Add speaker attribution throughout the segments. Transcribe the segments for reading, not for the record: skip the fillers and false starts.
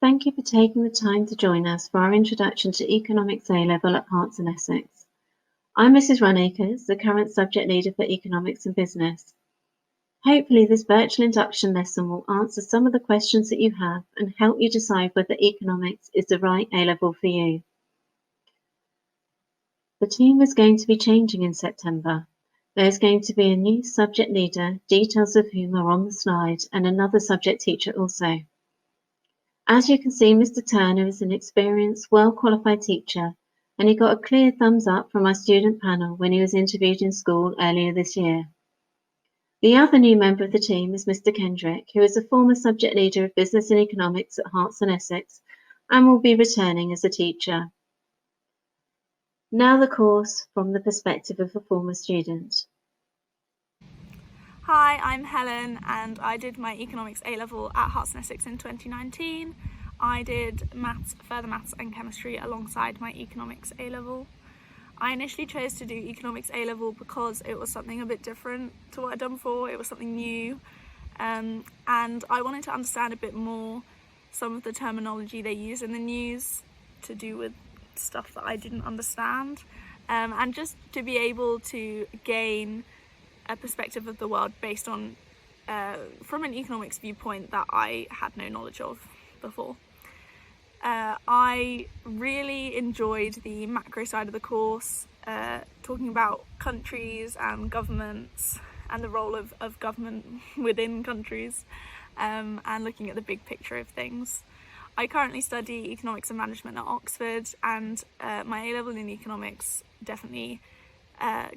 Speaker 1: Thank you for taking the time to join us for our introduction to Economics A-Level at Herts and Essex. I'm Mrs. Runacres, the current subject leader for Economics and Business. Hopefully this virtual induction lesson will answer some of the questions that you have and help you decide whether economics is the right A-Level for you. The team is going to be changing in September. There's going to be a new subject leader, details of whom are on the slide, and another subject teacher also. As you can see, Mr. Turner is an experienced, well-qualified teacher, and he got a clear thumbs up from our student panel when he was interviewed in school earlier this year. The other new member of the team is Mr. Kendrick, who is a former subject leader of Business and Economics at Herts and Essex and will be returning as a teacher. Now the course from the perspective of a former student.
Speaker 2: Hi, I'm Helen and I did my Economics A-Level at Herts and Essex in 2019. I did further maths and chemistry alongside my Economics A-Level. I initially chose to do Economics A-Level because it was something a bit different to what I'd done before. It was something new, and I wanted to understand a bit more some of the terminology they use in the news to do with stuff that I didn't understand, and just to be able to gain a perspective of the world based on from an economics viewpoint that I had no knowledge of before. I really enjoyed the macro side of the course, talking about countries and governments and the role of government within countries, and looking at the big picture of things. I currently study economics and management at Oxford, and my A-level in economics definitely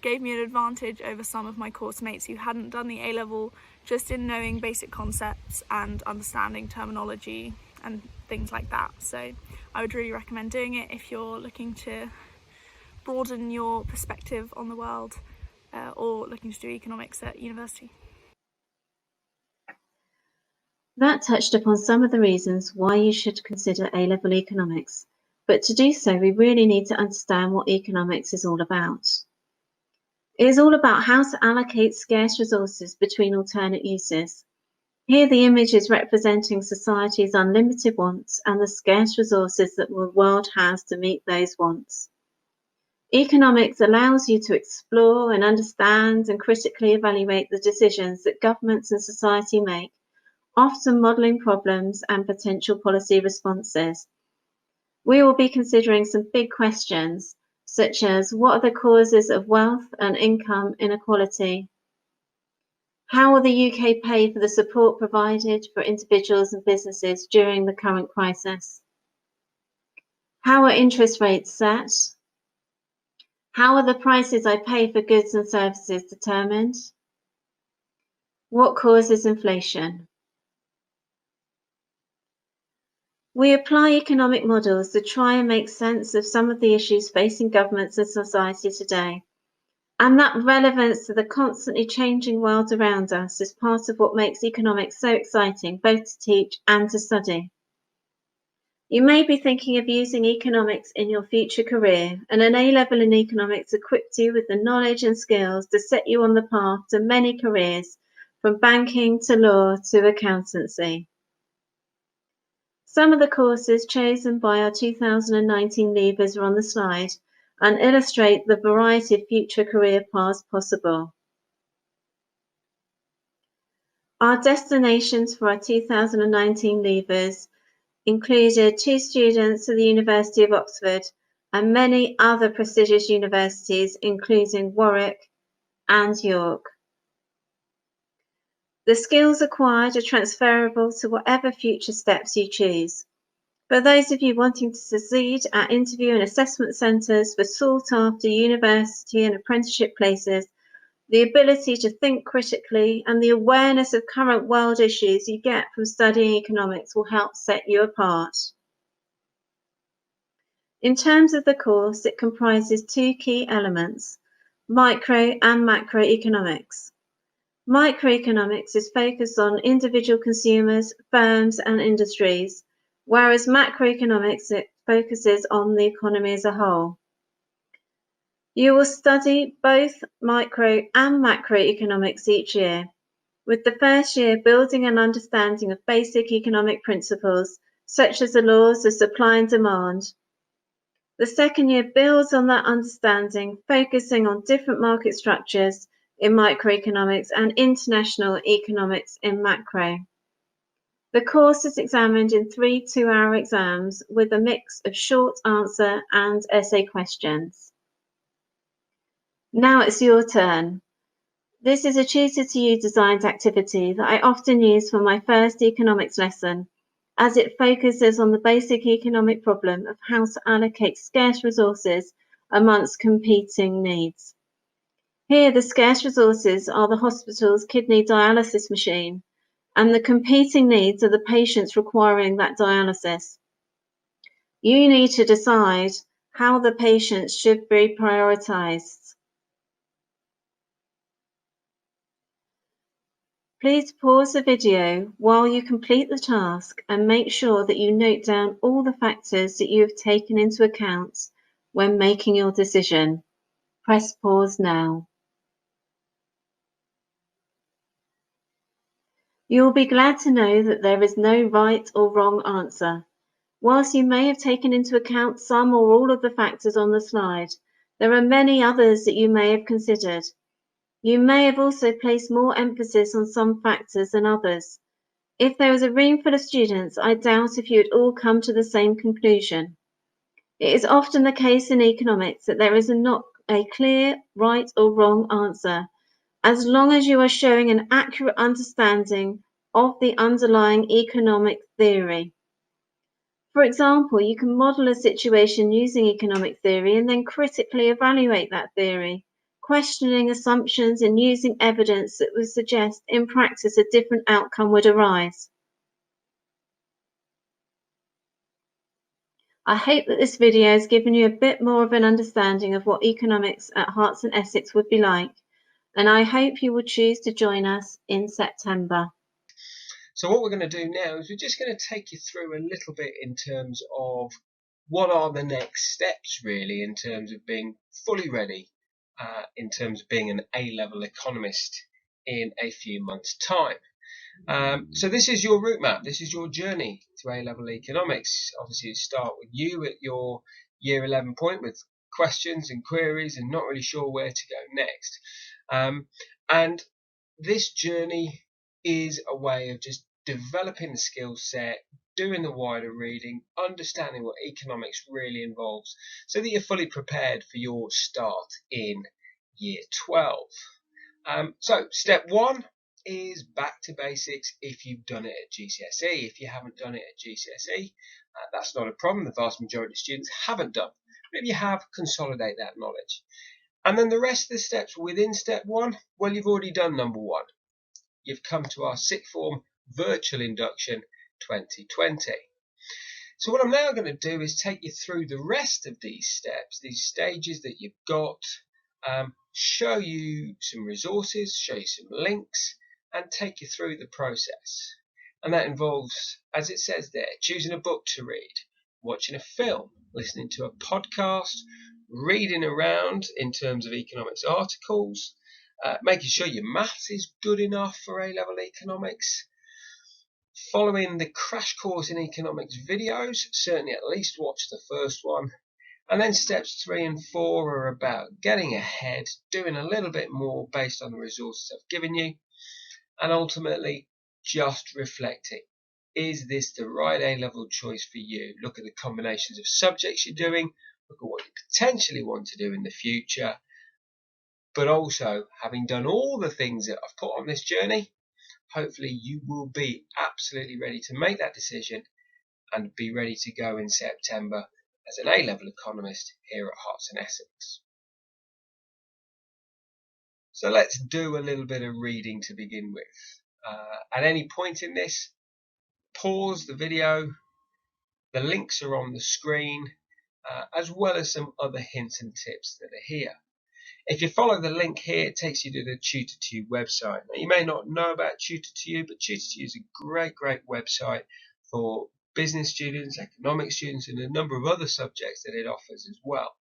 Speaker 2: gave me an advantage over some of my course mates who hadn't done the A-level, just in knowing basic concepts and understanding terminology and things like that. So I would really recommend doing it if you're looking to broaden your perspective on the world, or looking to do economics at university.
Speaker 1: That touched upon some of the reasons why you should consider A-level economics, but to do so we really need to understand what economics is all about. It is all about how to allocate scarce resources between alternate uses. Here the image is representing society's unlimited wants and the scarce resources that the world has to meet those wants. Economics allows you to explore and understand and critically evaluate the decisions that governments and society make, often modelling problems and potential policy responses. We will be considering some big questions, such as what are the causes of wealth and income inequality? How will the UK pay for the support provided for individuals and businesses during the current crisis? How are interest rates set? How are the prices I pay for goods and services determined? What causes inflation? We apply economic models to try and make sense of some of the issues facing governments and society today. And that relevance to the constantly changing world around us is part of what makes economics so exciting, both to teach and to study. You may be thinking of using economics in your future career, and an A-level in economics equips you with the knowledge and skills to set you on the path to many careers, from banking to law to accountancy. Some of the courses chosen by our 2019 leavers are on the slide and illustrate the variety of future career paths possible. Our destinations for our 2019 leavers included 2 students at the University of Oxford and many other prestigious universities, including Warwick and York. The skills acquired are transferable to whatever future steps you choose. For those of you wanting to succeed at interview and assessment centres for sought-after university and apprenticeship places, the ability to think critically and the awareness of current world issues you get from studying economics will help set you apart. In terms of the course, it comprises 2 key elements, micro and macroeconomics. Microeconomics is focused on individual consumers, firms and industries, whereas macroeconomics focuses on the economy as a whole. You will study both micro and macroeconomics each year, with the first year building an understanding of basic economic principles such as the laws of supply and demand. The second year builds on that understanding, focusing on different market structures in microeconomics and international economics in macro. The course is examined in 3 two-hour exams with a mix of short answer and essay questions. Now it's your turn. This is a tutor-to-you designed activity that I often use for my first economics lesson, as it focuses on the basic economic problem of how to allocate scarce resources amongst competing needs. Here, the scarce resources are the hospital's kidney dialysis machine, and the competing needs are the patients requiring that dialysis. You need to decide how the patients should be prioritised. Please pause the video while you complete the task and make sure that you note down all the factors that you have taken into account when making your decision. Press pause now. You will be glad to know that there is no right or wrong answer. Whilst you may have taken into account some or all of the factors on the slide, there are many others that you may have considered. You may have also placed more emphasis on some factors than others. If there was a room full of students, I doubt if you would all come to the same conclusion. It is often the case in economics that there is not a clear right or wrong answer, as long as you are showing an accurate understanding of the underlying economic theory. For example, you can model a situation using economic theory and then critically evaluate that theory, questioning assumptions and using evidence that would suggest in practice a different outcome would arise. I hope that this video has given you a bit more of an understanding of what economics at Herts and Essex would be like, and I hope you will choose to join us in September.
Speaker 3: So what we're going to do now is we're just going to take you through a little bit in terms of what are the next steps really in terms of being fully ready in terms of being an A-level economist in a few months' time. So this is your route map. This is your journey to A-level economics. Obviously, you start with you at your year 11 point with questions and queries and not really sure where to go next. And this journey is a way of just developing the skill set, doing the wider reading, understanding what economics really involves, so that you're fully prepared for your start in year 12. So step one is back to basics if you've done it at GCSE. If you haven't done it at GCSE, that's not a problem. The vast majority of students haven't done. But if you have, consolidate that knowledge. And then the rest of the steps within step one, well, you've already done number one. You've come to our sixth form virtual induction 2020. So what I'm now going to do is take you through the rest of these steps, these stages that you've got, show you some resources, show you some links, and take you through the process. And that involves, as it says there, choosing a book to read, watching a film, listening to a podcast, reading around in terms of economics articles, making sure your maths is good enough for A-level economics, following the crash course in economics videos, certainly at least watch the first one. And then steps 3 and 4 are about getting ahead, doing a little bit more based on the resources I've given you, and ultimately just reflecting. Is this the right A-level choice for you? Look at the combinations of subjects you're doing, look at what you potentially want to do in the future, but also, having done all the things that I've put on this journey, hopefully you will be absolutely ready to make that decision and be ready to go in September as an A-level economist here at Herts and Essex. So let's do a little bit of reading to begin with. At any point in this, pause the video. The links are on the screen, as well as some other hints and tips that are here. If you follow the link here, it takes you to the Tutor2You website. Now, you may not know about Tutor2You, but Tutor2You is a great website for business students, economics students, and a number of other subjects that it offers as well.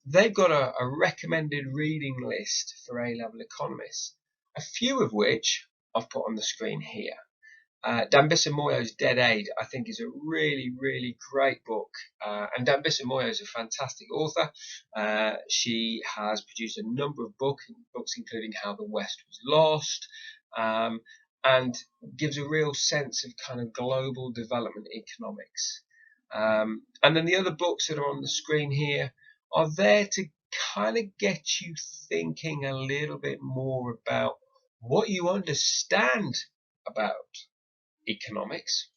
Speaker 3: They've got a recommended reading list for A-level economists, a few of which I've put on the screen here. Dambisa Moyo's Dead Aid, I think, is a really, really great book. And Dambisa Moyo is a fantastic author. She has produced a number of books, including How the West Was Lost, and gives a real sense of kind of global development economics. And then the other books that are on the screen here are there to kind of get you thinking a little bit more about what you understand about economics,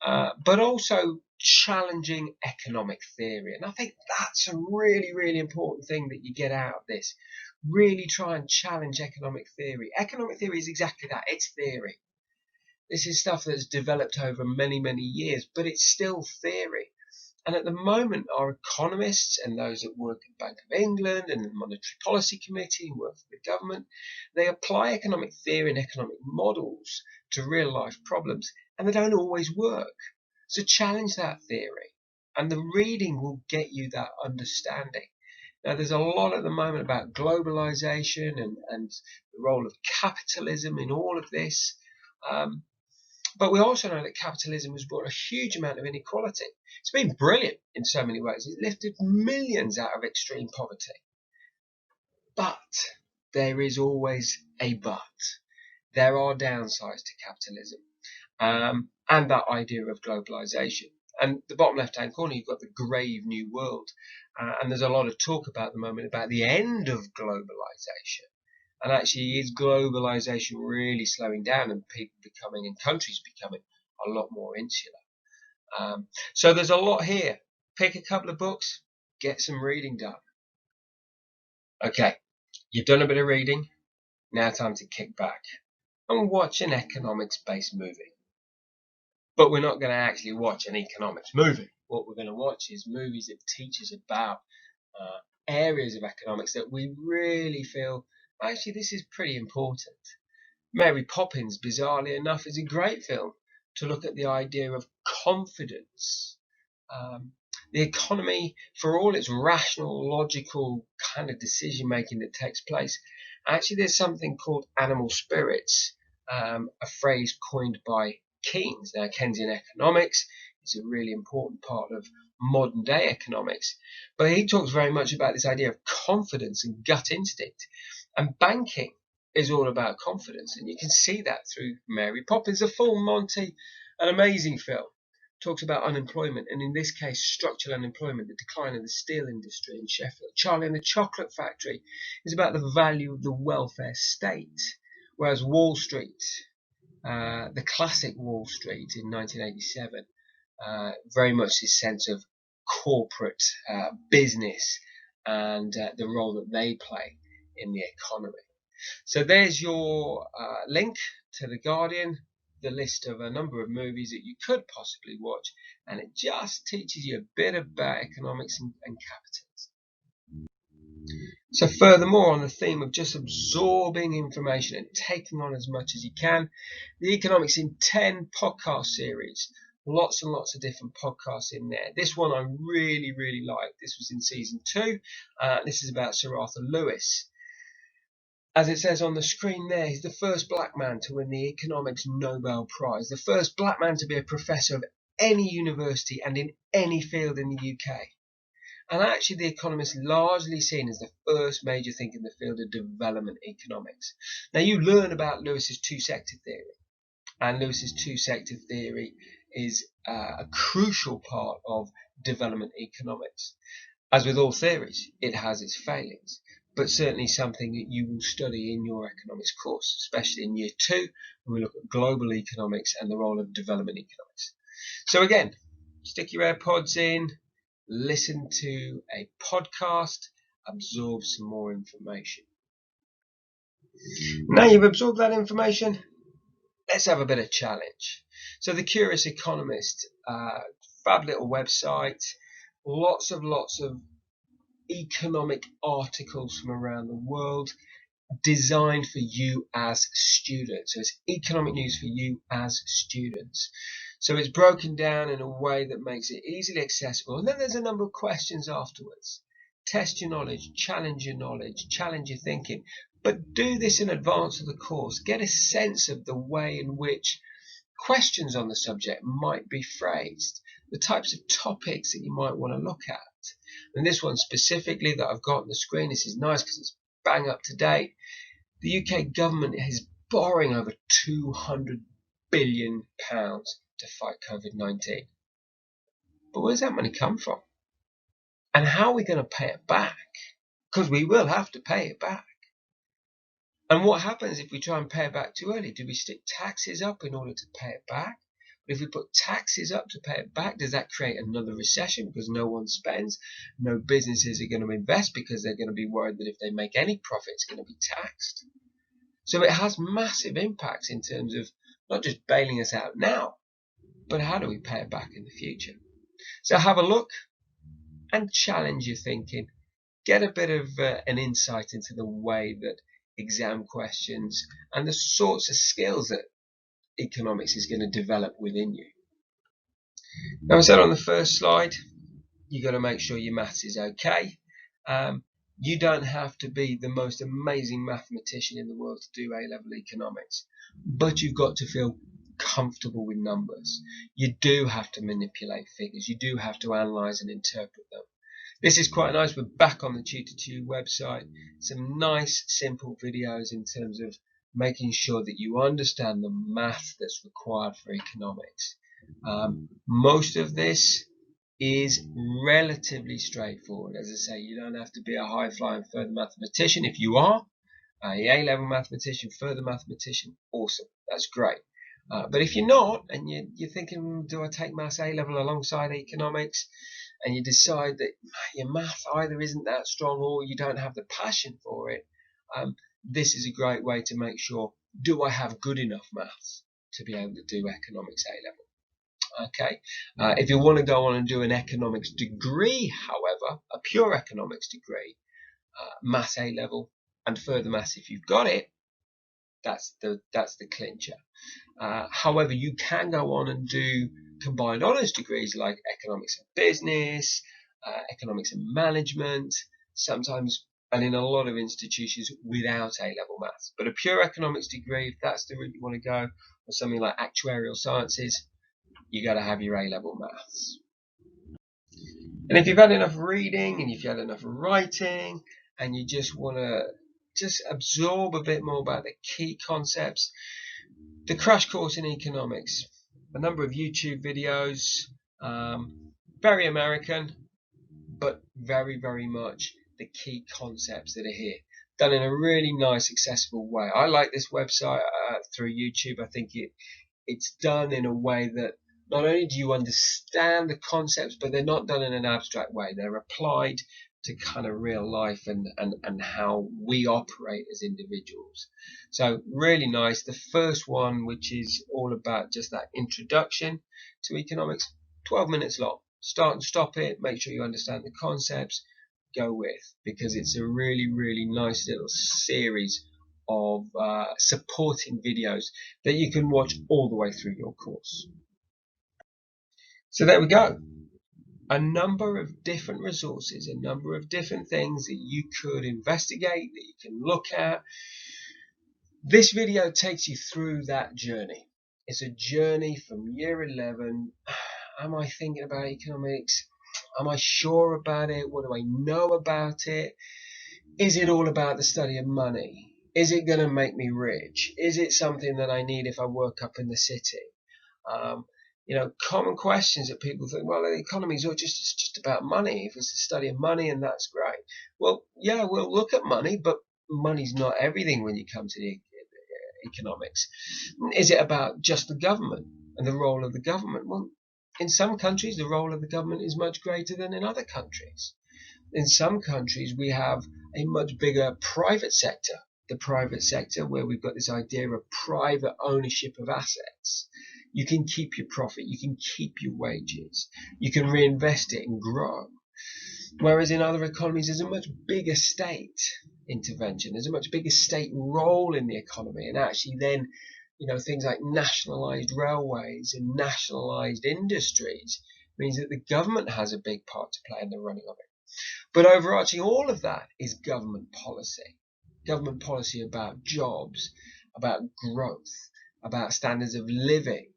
Speaker 3: but also challenging economic theory. And I think that's a really, really important thing that you get out of this. Really try and challenge economic theory. Economic theory is exactly that. It's theory. This is stuff that's developed over many, many years, but it's still theory. And at the moment, our economists and those that work at Bank of England and the Monetary Policy Committee and work for the government, they apply economic theory and economic models to real life problems, and they don't always work. So challenge that theory, and the reading will get you that understanding. Now, there's a lot at the moment about globalization and the role of capitalism in all of this. But we also know that capitalism has brought a huge amount of inequality. It's been brilliant in so many ways. It's lifted millions out of extreme poverty. But there is always a but. There are downsides to capitalism, and that idea of globalization. And the bottom left-hand corner, you've got the grave new world. And there's a lot of talk about the moment about the end of globalization. And actually, is globalization really slowing down and people becoming, and countries becoming, a lot more insular? So there's a lot here. Pick a couple of books, get some reading done. Okay, you've done a bit of reading. Now time to kick back and watch an economics-based movie. But we're not going to actually watch an economics movie. What we're going to watch is movies that teach us about areas of economics that we really feel, actually, this is pretty important. Mary Poppins, bizarrely enough, is a great film to look at the idea of confidence. The economy, for all its rational, logical kind of decision making that takes place, actually there's something called animal spirits, a phrase coined by Keynes. Now, Keynesian economics is a really important part of modern day economics, but he talks very much about this idea of confidence and gut instinct. And banking is all about confidence, and you can see that through Mary Poppins. A Full Monty, an amazing film, talks about unemployment, and in this case structural unemployment, the decline of the steel industry in Sheffield. Charlie and the Chocolate Factory is about the value of the welfare state, whereas Wall Street, the classic Wall Street in 1987, very much this sense of corporate business and the role that they play in the economy. So there's your link to The Guardian, the list of a number of movies that you could possibly watch, and it just teaches you a bit about economics and capitalism. So furthermore, on the theme of just absorbing information and taking on as much as you can, the Economics in 10 podcast series, lots and lots of different podcasts in there. This one I really, really liked. This was in season 2. This is about Sir Arthur Lewis. As it says on the screen there, he's the first black man to win the Economics Nobel Prize, the first black man to be a professor of any university and in any field in the UK. And actually, The Economist is largely seen as the first major thinker in the field of development economics. Now, you learn about Lewis's two-sector theory, and Lewis's two-sector theory is a crucial part of development economics. As with all theories, it has its failings, but certainly something that you will study in your economics course, especially in year 2, when we look at global economics and the role of development economics. So again, stick your AirPods in, listen to a podcast, absorb some more information. Now you've absorbed that information, let's have a bit of challenge. So The Curious Economist, fab little website, lots of economic articles from around the world designed for you as students. So it's economic news for you as students. So it's broken down in a way that makes it easily accessible. And then there's a number of questions afterwards. Test your knowledge, challenge your thinking. But do this in advance of the course. Get a sense of the way in which questions on the subject might be phrased, the types of topics that you might want to look at. And this one specifically that I've got on the screen, this is nice because it's bang up to date. The UK government is borrowing over £200 billion to fight COVID-19. But where's that money come from? And how are we going to pay it back? Because we will have to pay it back. And what happens if we try and pay it back too early? Do we stick taxes up in order to pay it back? But if we put taxes up to pay it back, does that create another recession because no one spends? No businesses are going to invest because they're going to be worried that if they make any profit, it's going to be taxed. So it has massive impacts in terms of not just bailing us out now, but how do we pay it back in the future? So have a look and challenge your thinking. Get a bit of an insight into the way that exam questions and the sorts of skills that economics is going to develop within you. Now, I said on the first slide, you've got to make sure your maths is okay. You don't have to be the most amazing mathematician in the world to do A-level economics, but you've got to feel comfortable with numbers. You do have to manipulate figures. You do have to analyze and interpret them. This is quite nice. We're back on the Tutor2U website. Some nice, simple videos in terms of making sure that you understand the math that's required for economics. Most of this is relatively straightforward. As I say, you don't have to be a high-flying further mathematician. If you are a A-level mathematician, further mathematician, awesome. That's great. But if you're not, and you're thinking, do I take maths A-level alongside economics? And you decide that your math either isn't that strong or you don't have the passion for it, this is a great way to make sure, do I have good enough maths to be able to do economics A-level? Okay. If you want to go on and do an economics degree, however, a pure economics degree, maths A-level and further maths if you've got it, that's the clincher. However, you can go on and do combined honours degrees like economics and business, economics and management, sometimes, and in a lot of institutions, without A-level maths. But a pure economics degree, if that's the route you want to go, or something like actuarial sciences, you got to have your A-level maths. And if you've had enough reading and if you've had enough writing and you just want to just absorb a bit more about the key concepts, the crash course in economics, a number of YouTube videos, very American, but very, very much the key concepts that are here, done in a really nice, accessible way. I like this website through YouTube. I think it's done in a way that not only do you understand the concepts, but they're not done in an abstract way. They're applied to kind of real life and how we operate as individuals. So really nice. The first one, which is all about just that introduction to economics, 12 minutes long. Start and stop it, make sure you understand the concepts, go with, because it's a really, really nice little series of supporting videos that you can watch all the way through your course. So there we go. A number of different resources, a number of different things that you could investigate, that you can look at. This video takes you through that journey. It's a journey from year 11. Am I thinking about economics? Am I sure about it? What do I know about it? Is it all about the study of money? Is it going to make me rich? Is it something that I need if I work up in the city? Common questions that people think, well, the economy is just about money. If it's the study of money, and that's great. Well, yeah, we'll look at money, but money's not everything when you come to the economics. Is it about just the government and the role of the government? Well, in some countries, the role of the government is much greater than in other countries. In some countries, we have a much bigger private sector. The private sector, where we've got this idea of private ownership of assets. You can keep your profit, you can keep your wages, you can reinvest it and grow. Whereas in other economies, there's a much bigger state intervention, there's a much bigger state role in the economy, and actually then, things like nationalised railways and nationalised industries means that the government has a big part to play in the running of it. But overarching all of that is government policy. Government policy about jobs, about growth, about standards of living,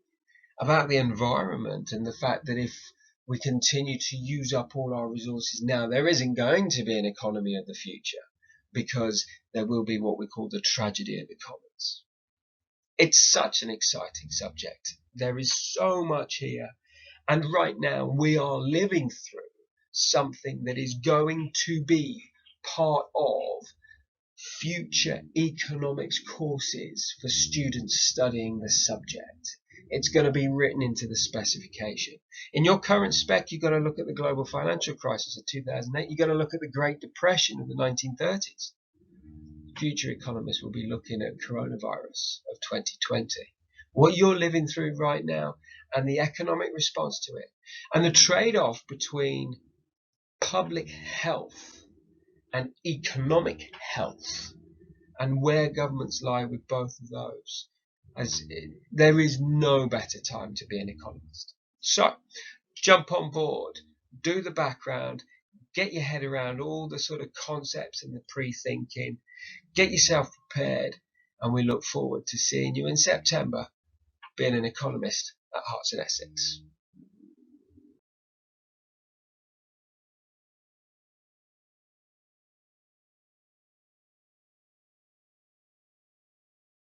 Speaker 3: about the environment and the fact that if we continue to use up all our resources now, there isn't going to be an economy of the future, because there will be what we call the tragedy of the commons. It's such an exciting subject. There is so much here. And right now we are living through something that is going to be part of future economics courses for students studying the subject. It's going to be written into the specification. In your current spec, you've got to look at the global financial crisis of 2008. You've got to look at the Great Depression of the 1930s. Future economists will be looking at coronavirus of 2020. What you're living through right now and the economic response to it, and the trade-off between public health and economic health, and where governments lie with both of those. There is no better time to be an economist. So jump on board, do the background, get your head around all the sort of concepts and the pre-thinking, get yourself prepared, and we look forward to seeing you in September being an economist at Herts in Essex.